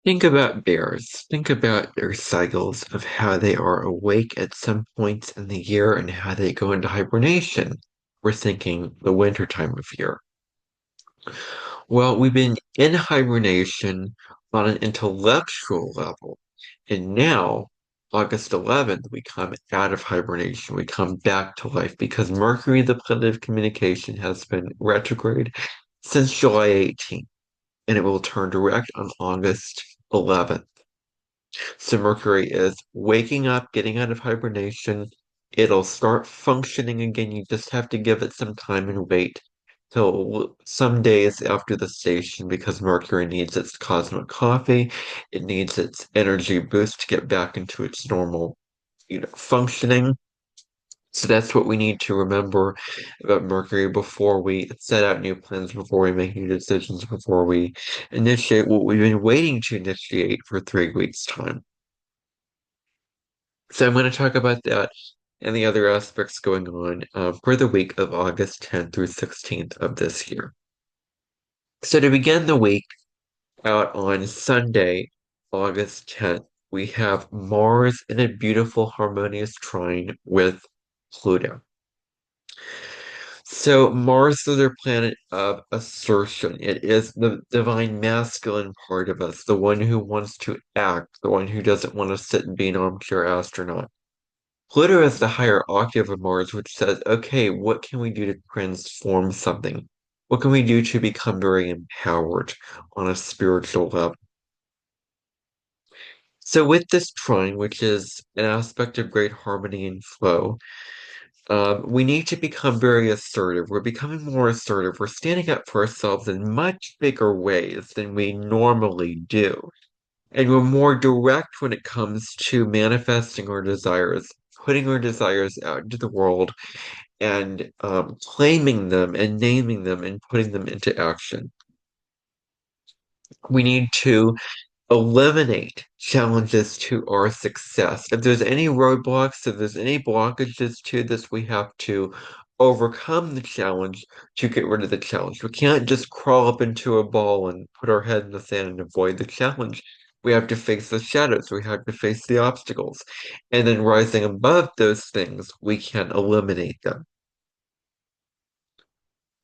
Think about bears. Think about their cycles of how they are awake at some points in the year and how they go into hibernation. We're thinking the winter time of year. Well, we've been in hibernation on an intellectual level. And now, August 11th, we come out of hibernation. We come back to life because Mercury, the planet of communication, has been retrograde since July 18th, and it will turn direct on August 11th. So Mercury is waking up, getting out of hibernation. It'll start functioning again. You just have to give it some time and wait till some days after the station because Mercury needs its cosmic coffee. It needs its energy boost to get back into its normal, functioning. So that's what we need to remember about Mercury before we set out new plans, before we make new decisions, before we initiate what we've been waiting to initiate for 3 weeks' time. So I'm going to talk about that and the other aspects going on for the week of August 10th through 16th of this year. So to begin the week out on Sunday, August 10th, we have Mars in a beautiful harmonious trine with Pluto. So Mars is our planet of assertion. It is the divine masculine part of us, the one who wants to act, the one who doesn't want to sit and be an armchair astronaut. Pluto is the higher octave of Mars, which says, okay, what can we do to transform something? What can we do to become very empowered on a spiritual level? So, with this trine, which is an aspect of great harmony and flow, we need to become very assertive. We're becoming more assertive. We're standing up for ourselves in much bigger ways than we normally do. And we're more direct when it comes to manifesting our desires, putting our desires out into the world and claiming them and naming them and putting them into action. We need to eliminate challenges to our success. If there's any roadblocks, if there's any blockages to this, we have to overcome the challenge to get rid of the challenge. We can't just crawl up into a ball and put our head in the sand and avoid the challenge. We have to face the shadows. We have to face the obstacles. And then rising above those things, we can eliminate them.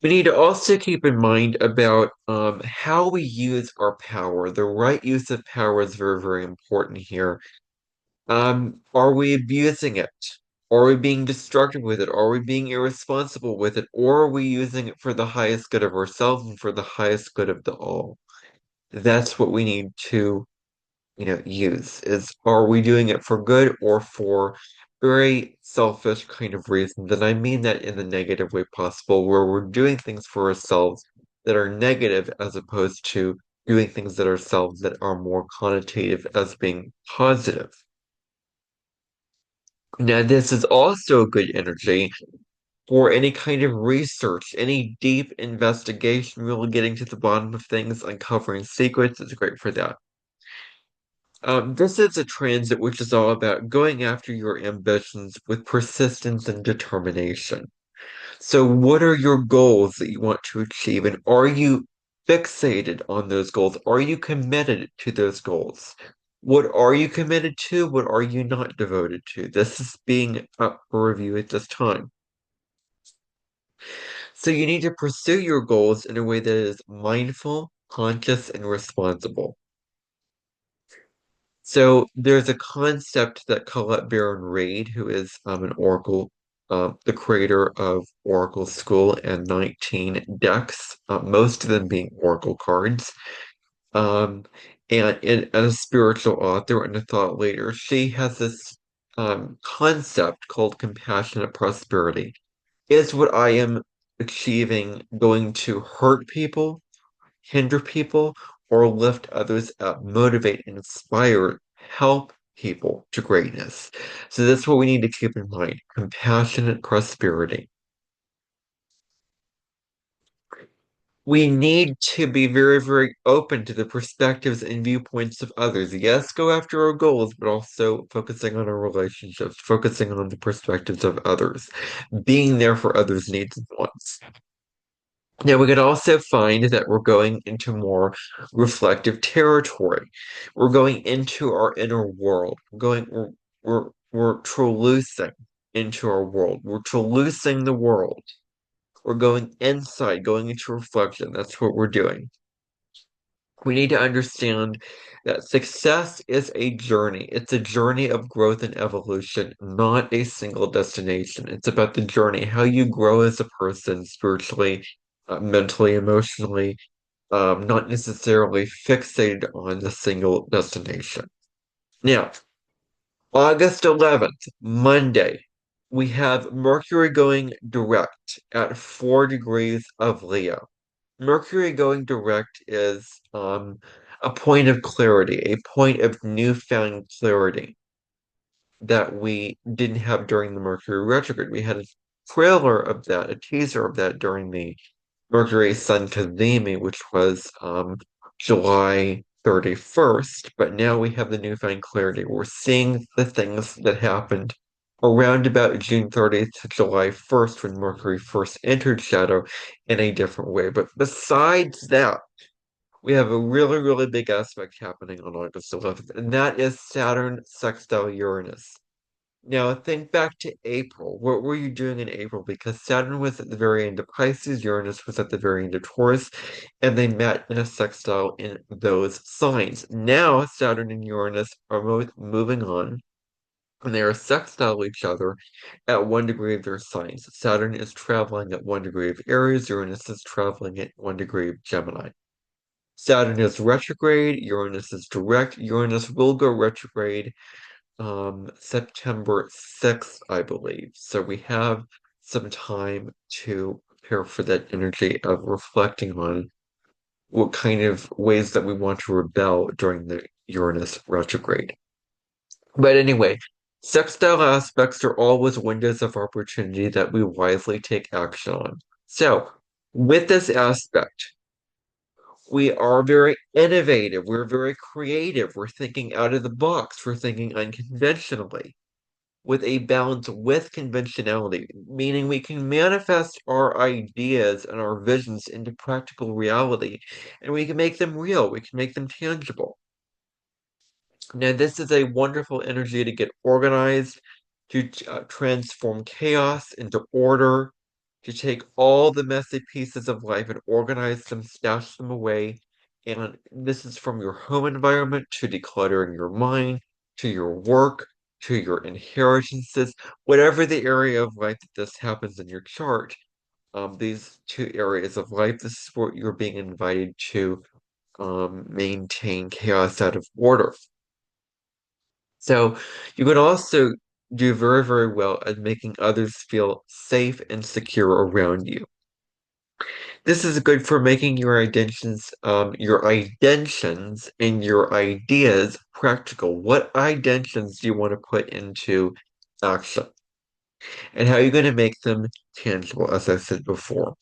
We need to also keep in mind about how we use our power. The right use of power is very, very important here. Are we abusing it? Are we being destructive with it? Are we being irresponsible with it? Or are we using it for the highest good of ourselves and for the highest good of the all? That's what we need to use is are we doing it for good or for very selfish kind of reasons? And I mean that in the negative way possible, where we're doing things for ourselves that are negative as opposed to doing things that ourselves that are more connotative as being positive. Now, this is also good energy for any kind of research, any deep investigation, really getting to the bottom of things, uncovering secrets. It's great for that. This is a transit which is all about going after your ambitions with persistence and determination. So, what are your goals that you want to achieve? And are you fixated on those goals? Are you committed to those goals? What are you committed to? What are you not devoted to? This is being up for review at this time. So, you need to pursue your goals in a way that is mindful, conscious, and responsible. So there's a concept that Colette Baron Reid, who is an Oracle, the creator of Oracle School and 19 decks, most of them being Oracle cards, um, and a spiritual author and a thought leader. She has this concept called compassionate prosperity. Is what I am achieving going to hurt people, hinder people, or lift others up, motivate, inspire, help people to greatness. So that's what we need to keep in mind. Compassionate prosperity. We need to be very, very open to the perspectives and viewpoints of others. Yes, go after our goals, but also focusing on our relationships, focusing on the perspectives of others, being there for others' needs and wants. Now, we can also find that we're going into more reflective territory. We're going into our inner world. We're tralusing into our world. We're tralusing the world. We're going inside, going into reflection. That's what we're doing. We need to understand that success is a journey. It's a journey of growth and evolution, not a single destination. It's about the journey, how you grow as a person spiritually, mentally, emotionally, not necessarily fixated on the single destination. Now, August 11th, Monday, we have Mercury going direct at 4 degrees of Leo. Mercury going direct is a point of clarity, a point of newfound clarity that we didn't have during the Mercury retrograde. We had a trailer of that, a teaser of that during the Mercury Sun Cazimi, which was July 31st, but now we have the newfound clarity. We're seeing the things that happened around about June 30th to July 1st when Mercury first entered shadow in a different way. But besides that, we have a really, really big aspect happening on August 11th, and that is Saturn sextile Uranus. Now, think back to April. What were you doing in April? Because Saturn was at the very end of Pisces, Uranus was at the very end of Taurus, and they met in a sextile in those signs. Now, Saturn and Uranus are both moving on, and they are sextile each other at 1 degree of their signs. Saturn is traveling at 1 degree of Aries, Uranus is traveling at 1 degree of Gemini. Saturn is retrograde, Uranus is direct. Uranus will go retrograde September 6th, I believe. So we have some time to prepare for that energy of reflecting on what kind of ways that we want to rebel during the Uranus retrograde. But anyway, sextile aspects are always windows of opportunity that we wisely take action on. So, with this aspect, we are very innovative, we're very creative, we're thinking out of the box, we're thinking unconventionally with a balance with conventionality, meaning we can manifest our ideas and our visions into practical reality, and we can make them real, we can make them tangible. Now, this is a wonderful energy to get organized, to transform chaos into order, to take all the messy pieces of life and organize them, stash them away. And this is from your home environment to decluttering your mind, to your work, to your inheritances, whatever the area of life that this happens in your chart. These two areas of life, this is what you're being invited to maintain chaos out of order. So you can also do very, very well at making others feel safe and secure around you. This is good for making your intentions and your ideas practical. What intentions do you want to put into action? And how are you going to make them tangible, as I said before?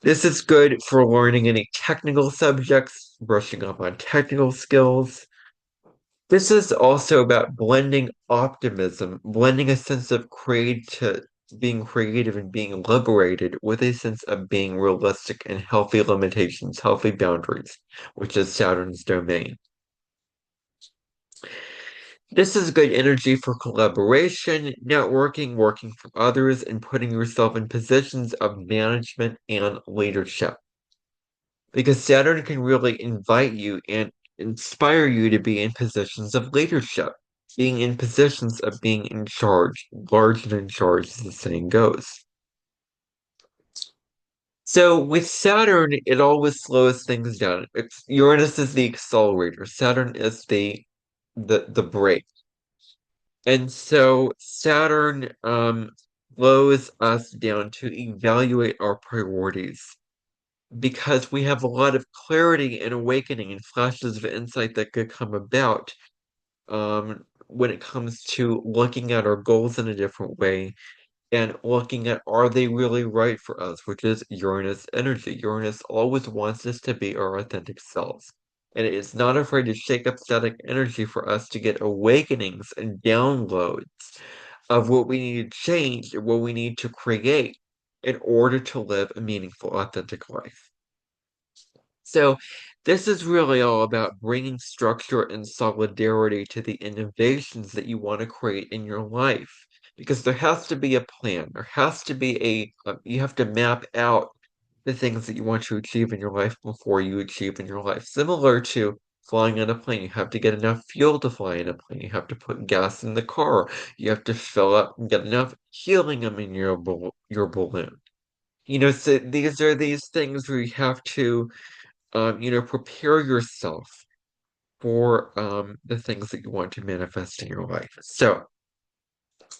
This is good for learning any technical subjects, brushing up on technical skills. This is also about blending optimism, blending a sense of being creative and being liberated with a sense of being realistic and healthy limitations, healthy boundaries, which is Saturn's domain. This is good energy for collaboration, networking, working for others, and putting yourself in positions of management and leadership. Because Saturn can really invite you and inspire you to be in positions of leadership, being in positions of being in charge, large and in charge, as the saying goes. So with Saturn, it always slows things down. Uranus is the accelerator. Saturn is the brake. And so Saturn slows us down to evaluate our priorities because we have a lot of clarity and awakening and flashes of insight that could come about when it comes to looking at our goals in a different way and looking at are they really right for us, which is Uranus energy. Uranus always wants us to be our authentic selves. And it is not afraid to shake up static energy for us to get awakenings and downloads of what we need to change and what we need to create. in order to live a meaningful, authentic life. So, this is really all about bringing structure and solidarity to the innovations that you want to create in your life. Because there has to be a plan. There has to be you have to map out the things that you want to achieve in your life before you achieve in your life. Similar to flying on a plane, you have to get enough fuel to fly in a plane. You have to put gas in the car. You have to fill up and get enough helium in your balloon. So these are these things where you have to prepare yourself for the things that you want to manifest in your life. So,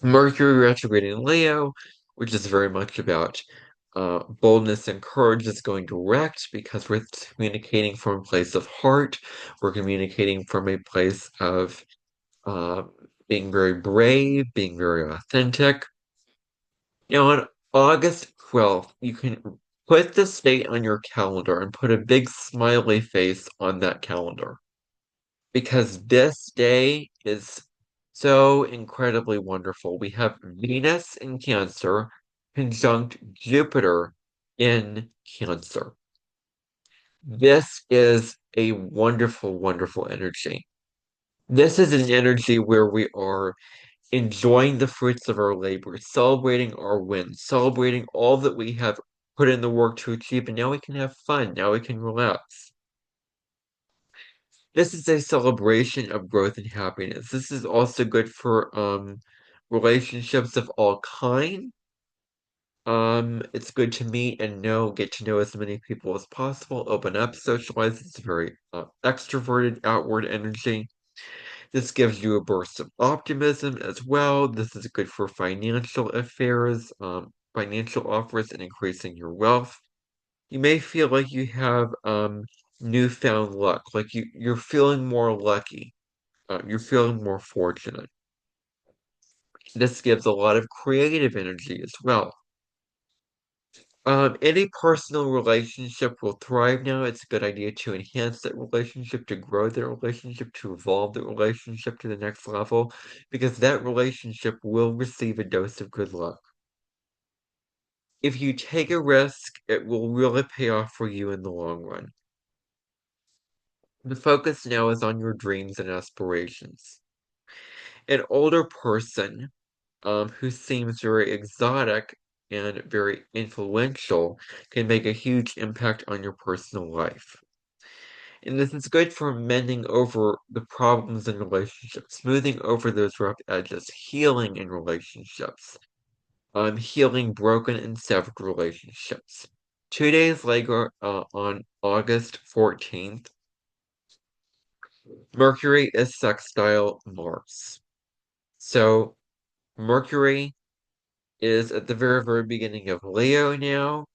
Mercury retrograde in Leo, which is very much about boldness and courage, is going direct because we're communicating from a place of heart. We're communicating from a place of uh, being very brave, being very authentic. On August 12th, you can put this date on your calendar and put a big smiley face on that calendar because this day is so incredibly wonderful. We have Venus in Cancer conjunct Jupiter in Cancer. This is a wonderful, wonderful energy. This is an energy where we are enjoying the fruits of our labor, celebrating our wins, celebrating all that we have put in the work to achieve, and now we can have fun. Now we can relax. This is a celebration of growth and happiness. This is also good for relationships of all kind. It's good to meet and get to know as many people as possible, open up, socialize. It's a very extroverted, outward energy. This gives you a burst of optimism as well. This is good for financial affairs, financial offers, and increasing your wealth. You may feel like you have newfound luck, like you're feeling more lucky. You're feeling more fortunate. This gives a lot of creative energy as well. Any personal relationship will thrive now. It's a good idea to enhance that relationship, to grow that relationship, to evolve the relationship to the next level, because that relationship will receive a dose of good luck. If you take a risk, it will really pay off for you in the long run. The focus now is on your dreams and aspirations. An older person who seems very exotic and very influential can make a huge impact on your personal life. And this is good for mending over the problems in relationships, smoothing over those rough edges, healing in relationships, healing broken and severed relationships. 2 days later, on August 14th, Mercury is sextile Mars. So, Mercury is at the very, very beginning of Leo now.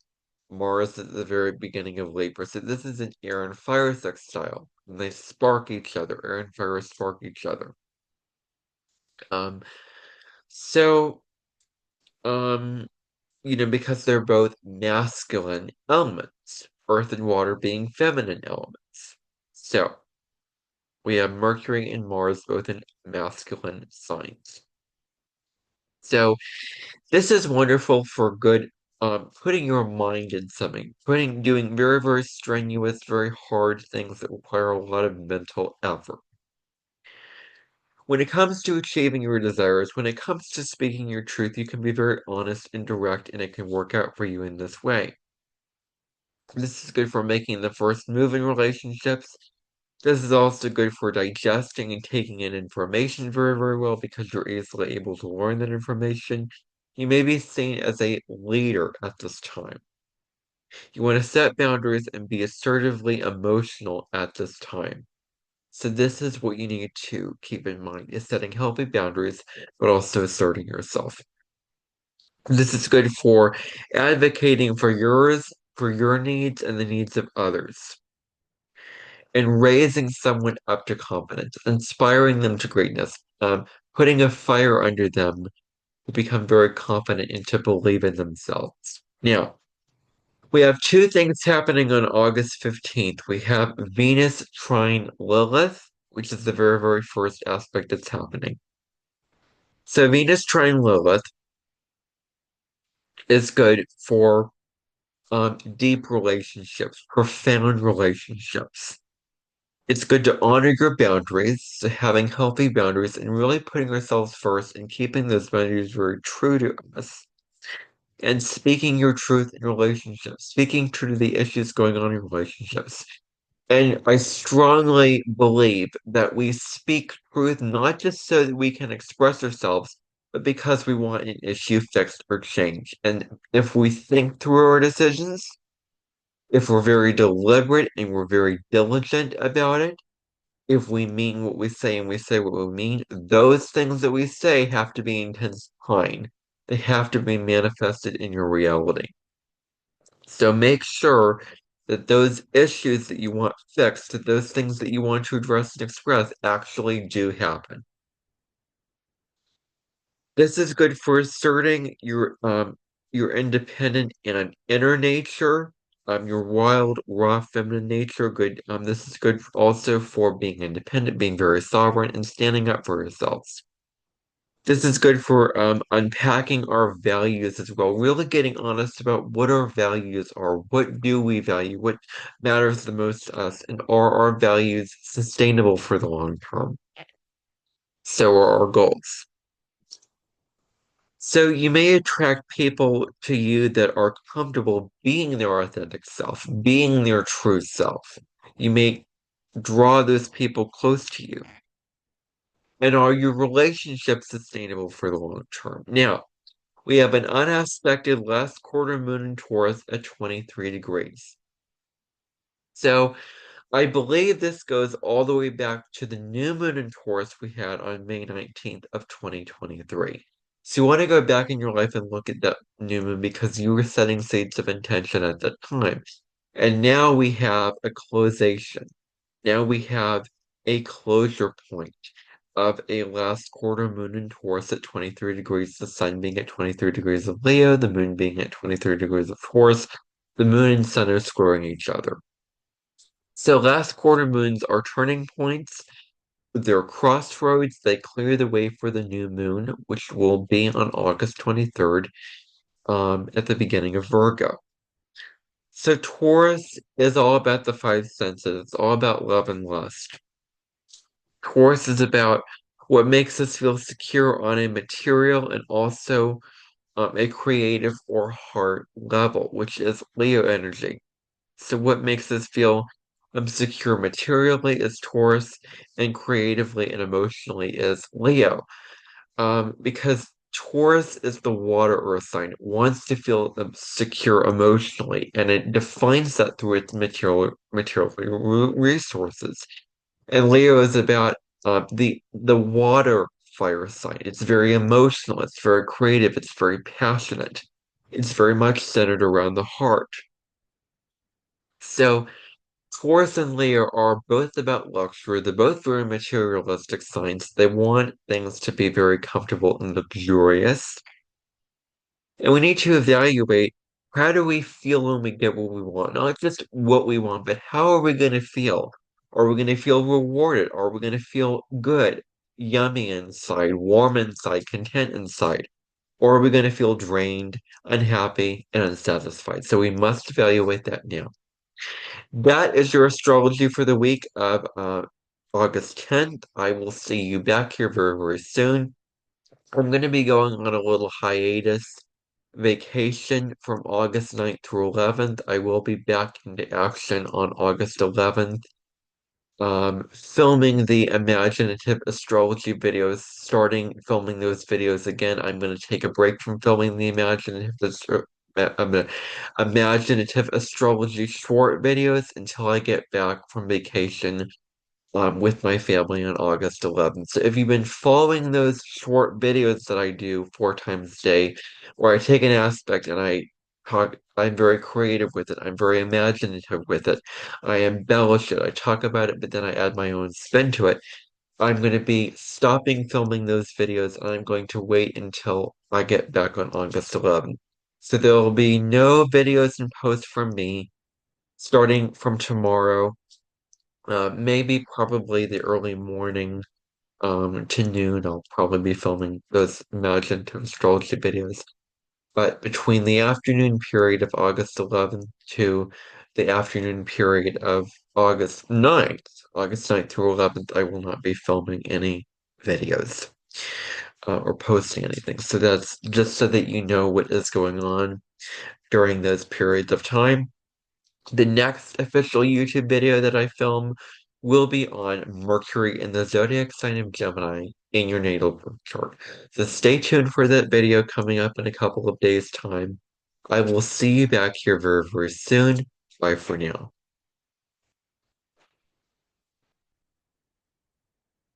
Mars at the very beginning of Libra. So this is an air and fire sextile. And they spark each other. Air and fire spark each other. Um, so, um, because they're both masculine elements, earth and water being feminine elements. So, we have Mercury and Mars both in masculine signs. So, this is wonderful for good, putting your mind in something, doing very, very strenuous, very hard things that require a lot of mental effort. When it comes to achieving your desires, when it comes to speaking your truth, you can be very honest and direct, and it can work out for you in this way. This is good for making the first move in relationships. This is also good for digesting and taking in information very, very well because you're easily able to learn that information. You may be seen as a leader at this time. You want to set boundaries and be assertively emotional at this time. So this is what you need to keep in mind is setting healthy boundaries, but also asserting yourself. This is good for advocating for your needs and the needs of others, and raising someone up to competence, inspiring them to greatness, putting a fire under them to become very confident and to believe in themselves. Now, we have two things happening on August 15th. We have Venus trine Lilith, which is the very, very first aspect that's happening. So Venus trine Lilith is good for deep relationships, profound relationships. It's good to honor your boundaries, so having healthy boundaries and really putting ourselves first and keeping those boundaries very true to us. And speaking your truth in relationships, speaking true to the issues going on in relationships. And I strongly believe that we speak truth not just so that we can express ourselves, but because we want an issue fixed or changed. And if we think through our decisions, if we're very deliberate and we're very diligent about it, if we mean what we say and we say what we mean, those things that we say have to be intensified. They have to be manifested in your reality. So make sure that those issues that you want fixed, that those things that you want to address and express actually do happen. This is good for asserting your independent and inner nature, your wild, raw feminine nature. Good. This is good also for being independent, being very sovereign, and standing up for yourselves. This is good for unpacking our values as well, really getting honest about what our values are. What do we value? What matters the most to us? And are our values sustainable for the long term? So are our goals. So you may attract people to you that are comfortable being their authentic self, being their true self. You may draw those people close to you. And are your relationships sustainable for the long term? Now, we have an unaspected last quarter moon in Taurus at 23 degrees. So I believe this goes all the way back to the new moon in Taurus we had on May 19th of 2023. So you want to go back in your life and look at that new moon because you were setting seeds of intention at that time. And now we have a closation. Now we have a closure point of a last quarter moon in Taurus at 23 degrees, the sun being at 23 degrees of Leo, the moon being at 23 degrees of Taurus. The moon and sun are squaring each other. So last quarter moons are turning points. They're crossroads. They clear the way for the new moon, which will be on August 23rd, at the beginning of Virgo. So Taurus is all about the five senses. It's all about love and lust. Taurus is about what makes us feel secure on a material and also a creative or heart level, which is Leo energy. So what makes us feel secure materially is Taurus, and creatively and emotionally is Leo. Because Taurus is the water earth sign. It wants to feel secure emotionally, and it defines that through its material resources. And Leo is about the water fire sign. It's very emotional, it's very creative, it's very passionate. It's very much centered around the heart. So Taurus and Leo are both about luxury. They're both very materialistic signs. They want things to be very comfortable and luxurious. And we need to evaluate how do we feel when we get what we want? Not just what we want, but how are we going to feel? Are we going to feel rewarded? Are we going to feel good, yummy inside, warm inside, content inside? Or are we going to feel drained, unhappy, and unsatisfied? So we must evaluate that now. That is your astrology for the week of August 10th. I will see you back here very, very soon. I'm going to be going on a little hiatus vacation from August 9th through 11th. I will be back into action on August 11th, filming the imaginative astrology videos, starting filming those videos again. I'm going to take a break from filming the imaginative astrology short videos until I get back from vacation with my family on August 11th. So if you've been following those short videos that I do 4 times a day, where I take an aspect and I'm very creative with it. I'm very imaginative with it. I embellish it. I talk about it, but then I add my own spin to it. I'm going to be stopping filming those videos and I'm going to wait until I get back on August 11th. So there will be no videos and posts from me starting from tomorrow. Maybe probably the early morning to noon, I'll probably be filming those imaginative astrology videos. But between the afternoon period of August 11th to the afternoon period of August 9th through 11th, I will not be filming any videos or posting anything. So that's just so that you know what is going on during those periods of time. The next official YouTube video that I film will be on Mercury in the zodiac sign of Gemini in your natal birth chart. So stay tuned for that video coming up in a couple of days' time. I will see you back here very, very soon. Bye for now.